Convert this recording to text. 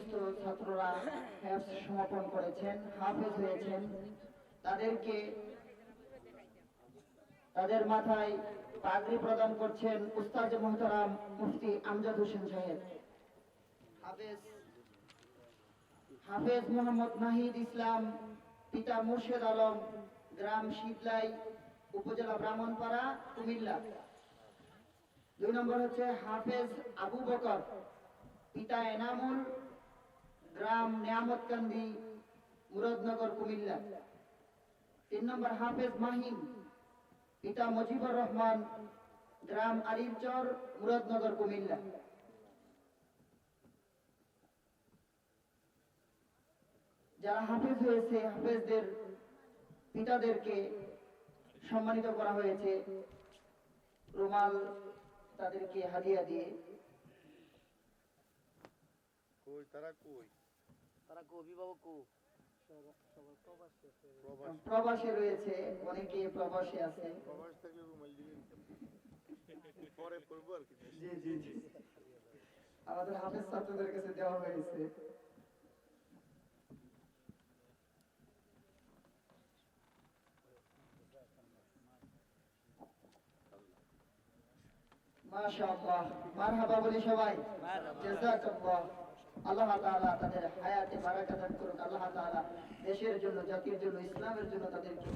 সমস্ত ছাত্ররা হ্যাফজ সমাপন করেছেন, হাফেজ হয়েছেন, তাদেরকে তাদের মাথায় পাগড়ি প্রদান করছেন উস্তাদ মোহতারাম মুফতি আমজাদ হোসেন সাহেব। হাফেজ হাফেজ মোহাম্মদ নাহিদ ইসলাম, পিতা মুর্শেদ আলম, গ্রাম শীতলাই, উপজেলা ব্রাহ্মণপাড়া, কুমিল্লা। 2 নম্বর হচ্ছে হাফেজ আবু বকর, পিতা এনামুল, গ্রাম নিয়ামতকান্দি, মুরাদনগর, কুমিল্লা। 3 নম্বর হাফেজ মাহিম, পিতা মুজিবুর রহমান, গ্রাম আলিরচর, মুরাদনগর, কুমিল্লা। যারা হাফেজ হয়েছে হাফেজদের পিতাদেরকে সম্মানিত করা হয়েছে রুমাল তাদেরকে হাদিয়া দিয়ে। প্রবাসে রয়েছে, অনেকে প্রবাসে আছে। আমাদের হাফেজ ছাত্রদের কাছে দেওয়া হয়েছে। মাশাআল্লাহ, মারহাবা বলি সবাই। জাযাকাল্লাহ। আল্লাহ তাআলা তাদের হায়াতে বারাকা দান করুন। আল্লাহ তাআলা দেশের জন্য, জাতির জন্য, ইসলামের জন্য তাদেরকে